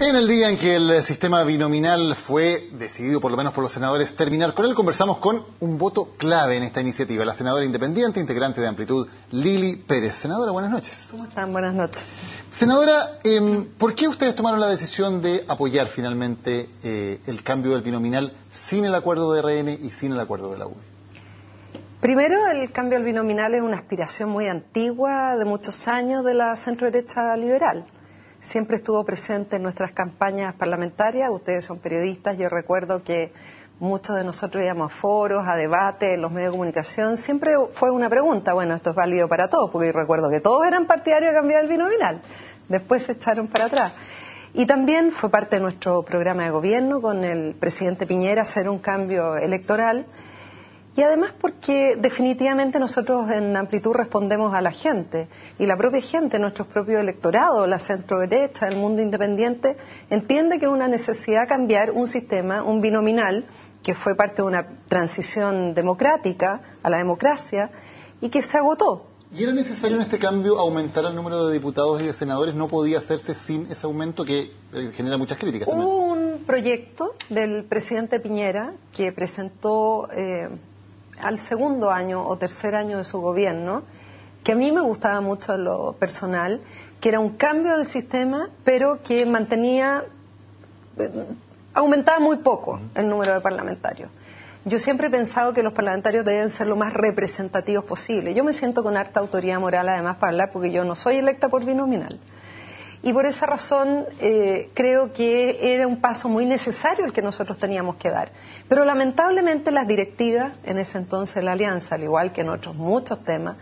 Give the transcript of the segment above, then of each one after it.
En el día en que el sistema binominal fue decidido, por lo menos por los senadores, terminar con él, conversamos con un voto clave en esta iniciativa, la senadora independiente, integrante de Amplitud, Lili Pérez. Senadora, buenas noches. ¿Cómo están? Buenas noches. Senadora, ¿por qué ustedes tomaron la decisión de apoyar finalmente el cambio del binominal sin el acuerdo de RN y sin el acuerdo de la UDI? Primero, el cambio del binominal es una aspiración muy antigua, de muchos años, de la centro-derecha liberal. Siempre estuvo presente en nuestras campañas parlamentarias. Ustedes son periodistas, yo recuerdo que muchos de nosotros íbamos a foros, a debates, en los medios de comunicación. Siempre fue una pregunta, bueno, esto es válido para todos, porque yo recuerdo que todos eran partidarios de cambiar el binominal. Después se echaron para atrás. Y también fue parte de nuestro programa de gobierno con el presidente Piñera hacer un cambio electoral. Y además porque definitivamente nosotros en Amplitud respondemos a la gente, y la propia gente, nuestros propios electorados, la centro-derecha, el mundo independiente, entiende que es una necesidad cambiar un sistema, un binominal, que fue parte de una transición democrática a la democracia y que se agotó. ¿Y era necesario en este cambio aumentar el número de diputados y de senadores? ¿No podía hacerse sin ese aumento que genera muchas críticas también? Hubo un proyecto del presidente Piñera que presentó al segundo año o tercer año de su gobierno, que a mí me gustaba mucho en lo personal, que era un cambio del sistema, pero que aumentaba muy poco el número de parlamentarios. Yo siempre he pensado que los parlamentarios deben ser lo más representativos posible. Yo me siento con harta autoridad moral además para hablar, porque yo no soy electa por binominal. Y por esa razón creo que era un paso muy necesario el que nosotros teníamos que dar. Pero lamentablemente las directivas, en ese entonces de la Alianza, al igual que en otros muchos temas,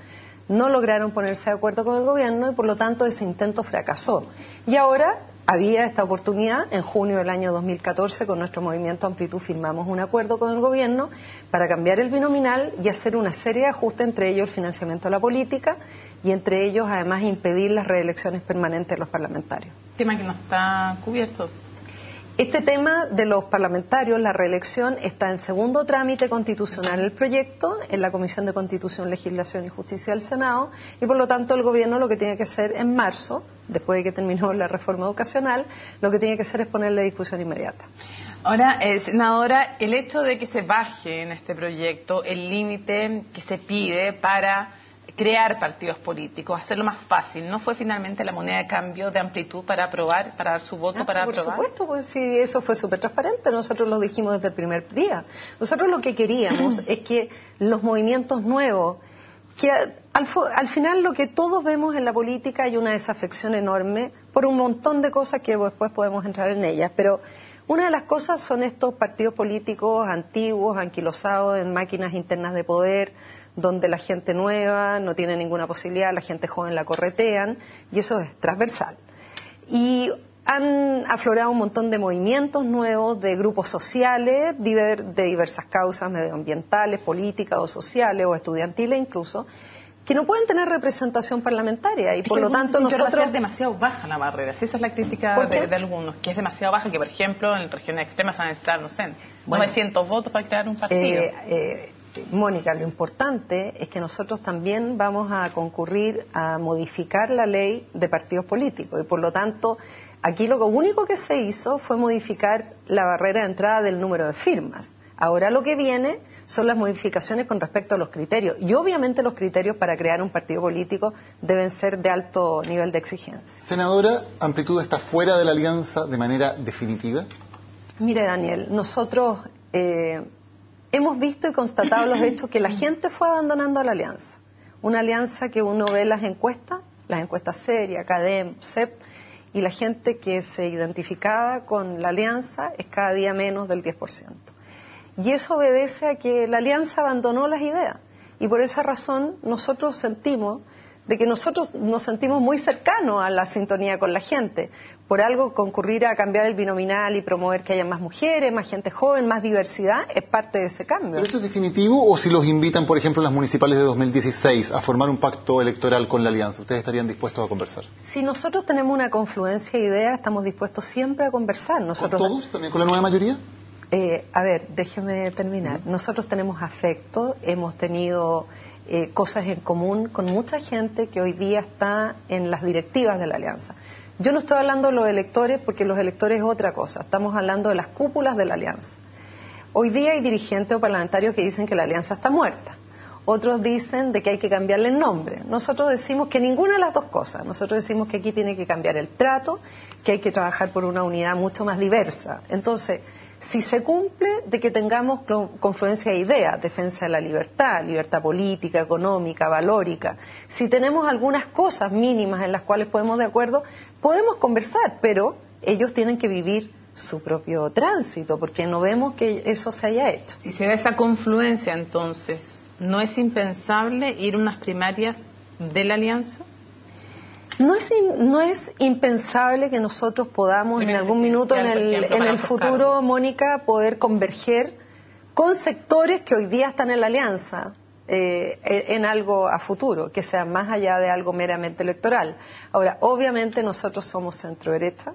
no lograron ponerse de acuerdo con el gobierno y por lo tanto ese intento fracasó. Y ahora había esta oportunidad, en junio del año 2014, con nuestro movimiento Amplitud firmamos un acuerdo con el gobierno para cambiar el binominal y hacer una serie de ajustes, entre ellos el financiamiento de la política, y entre ellos además impedir las reelecciones permanentes de los parlamentarios. Tema que no está cubierto. Este tema de los parlamentarios, la reelección, está en segundo trámite constitucional el proyecto, en la Comisión de Constitución, Legislación y Justicia del Senado, y por lo tanto el gobierno lo que tiene que hacer en marzo, después de que terminó la reforma educacional, lo que tiene que hacer es ponerle discusión inmediata. Ahora, senadora, el hecho de que se baje en este proyecto el límite que se pide para crear partidos políticos, hacerlo más fácil, ¿no fue finalmente la moneda de cambio de Amplitud para aprobar, para dar su voto para aprobar? Por supuesto, pues sí, eso fue súper transparente, nosotros lo dijimos desde el primer día. Nosotros lo que queríamos es que los movimientos nuevos, que al final lo que todos vemos en la política, hay una desafección enorme por un montón de cosas que después podemos entrar en ellas, pero una de las cosas son estos partidos políticos antiguos, anquilosados en máquinas internas de poder, donde la gente nueva no tiene ninguna posibilidad, la gente joven la corretean, y eso es transversal. Y han aflorado un montón de movimientos nuevos, de grupos sociales, de diversas causas medioambientales, políticas o sociales o estudiantiles incluso, que no pueden tener representación parlamentaria y por lo tanto nosotros... Es demasiado baja la barrera, si esa es la crítica de algunos, que es demasiado baja, que por ejemplo en regiones extremas van a necesitar, no sé, 900 votos para crear un partido. Mónica, lo importante es que nosotros también vamos a concurrir a modificar la ley de partidos políticos y por lo tanto aquí lo único que se hizo fue modificar la barrera de entrada del número de firmas. Ahora lo que viene son las modificaciones con respecto a los criterios y obviamente los criterios para crear un partido político deben ser de alto nivel de exigencia. Senadora, ¿Amplitud está fuera de la alianza de manera definitiva? Mire, Daniel, nosotros hemos visto y constatado los hechos que la gente fue abandonando a la alianza. Una alianza que uno ve las encuestas serias, CADEM, CEP, y la gente que se identificaba con la alianza es cada día menos del 10%. Y eso obedece a que la alianza abandonó las ideas. Y por esa razón nosotros sentimos nos sentimos muy cercanos a la sintonía con la gente. Por algo concurrir a cambiar el binominal y promover que haya más mujeres, más gente joven, más diversidad, es parte de ese cambio. ¿Pero esto es definitivo o si los invitan, por ejemplo, las municipales de 2016 a formar un pacto electoral con la alianza, ustedes estarían dispuestos a conversar? Si nosotros tenemos una confluencia de ideas, estamos dispuestos siempre a conversar. Nosotros... ¿Con todos? ¿También con la nueva mayoría? A ver, déjeme terminar. Nosotros tenemos afecto, hemos tenido cosas en común con mucha gente que hoy día está en las directivas de la alianza. Yo no estoy hablando de los electores porque los electores es otra cosa, estamos hablando de las cúpulas de la alianza. Hoy día hay dirigentes o parlamentarios que dicen que la alianza está muerta. Otros dicen de que hay que cambiarle el nombre. Nosotros decimos que ninguna de las dos cosas. Nosotros decimos que aquí tiene que cambiar el trato, que hay que trabajar por una unidad mucho más diversa. Entonces, si se cumple de que tengamos confluencia de ideas, defensa de la libertad, libertad política, económica, valórica, si tenemos algunas cosas mínimas en las cuales podemos de acuerdo, podemos conversar, pero ellos tienen que vivir su propio tránsito, porque no vemos que eso se haya hecho. Si se da esa confluencia, entonces, ¿no es impensable ir a unas primarias de la alianza? No es impensable que nosotros podamos en algún minuto en el futuro, Mónica, poder converger con sectores que hoy día están en la alianza en algo a futuro, que sea más allá de algo meramente electoral. Ahora, obviamente nosotros somos centro derecha,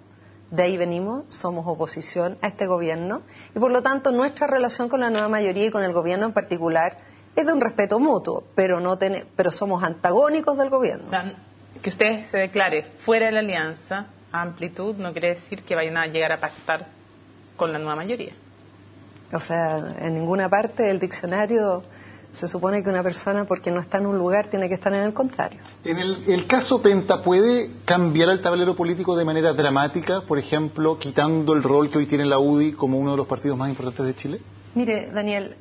de ahí venimos, somos oposición a este gobierno y por lo tanto nuestra relación con la nueva mayoría y con el gobierno en particular es de un respeto mutuo, pero somos antagónicos del gobierno. O sea, que usted se declare fuera de la alianza, Amplitud, no quiere decir que vayan a llegar a pactar con la nueva mayoría. O sea, en ninguna parte del diccionario se supone que una persona, porque no está en un lugar, tiene que estar en el contrario. En el caso Penta, ¿puede cambiar el tablero político de manera dramática, por ejemplo, quitando el rol que hoy tiene la UDI como uno de los partidos más importantes de Chile? Mire, Daniel,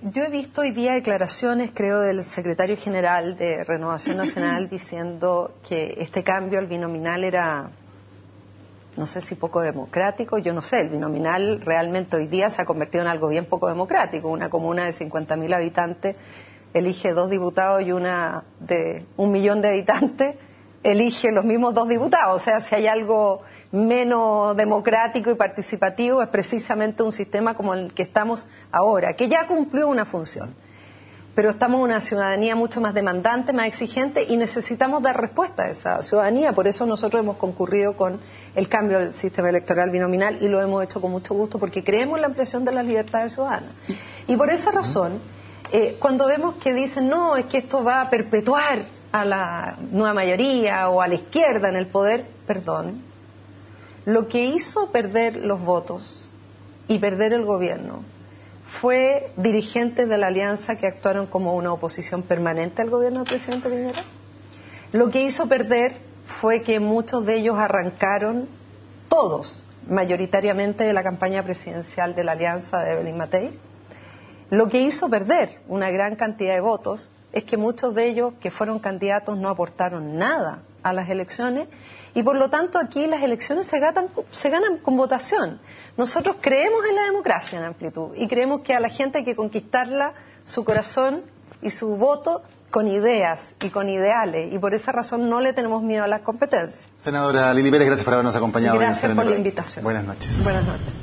yo he visto hoy día declaraciones, creo, del secretario general de Renovación Nacional diciendo que este cambio al binominal era, no sé si poco democrático, yo no sé, el binominal realmente hoy día se ha convertido en algo bien poco democrático. Una comuna de 50.000 habitantes elige 2 diputados y una de 1 millón de habitantes elige los mismos 2 diputados. O sea, si hay algo menos democrático y participativo es precisamente un sistema como el que estamos ahora, que ya cumplió una función. Pero estamos en una ciudadanía mucho más demandante, más exigente y necesitamos dar respuesta a esa ciudadanía. Por eso nosotros hemos concurrido con el cambio del sistema electoral binominal y lo hemos hecho con mucho gusto porque creemos en la ampliación de las libertades ciudadanas. Y por esa razón, cuando vemos que dicen, no, es que esto va a perpetuar a la nueva mayoría o a la izquierda en el poder, perdón, lo que hizo perder los votos y perder el gobierno fue dirigentes de la alianza que actuaron como una oposición permanente al gobierno del presidente Piñera. Lo que hizo perder fue que muchos de ellos arrancaron, todos, mayoritariamente de la campaña presidencial de la alianza de Evelyn Matei. Lo que hizo perder una gran cantidad de votos es que muchos de ellos que fueron candidatos no aportaron nada a las elecciones y por lo tanto aquí las elecciones se ganan con votación. Nosotros creemos en la democracia en Amplitud y creemos que a la gente hay que conquistarla, su corazón y su voto con ideas y con ideales y por esa razón no le tenemos miedo a las competencias. Senadora Lili Pérez, gracias por habernos acompañado. Gracias por la invitación. Buenas noches. Buenas noches.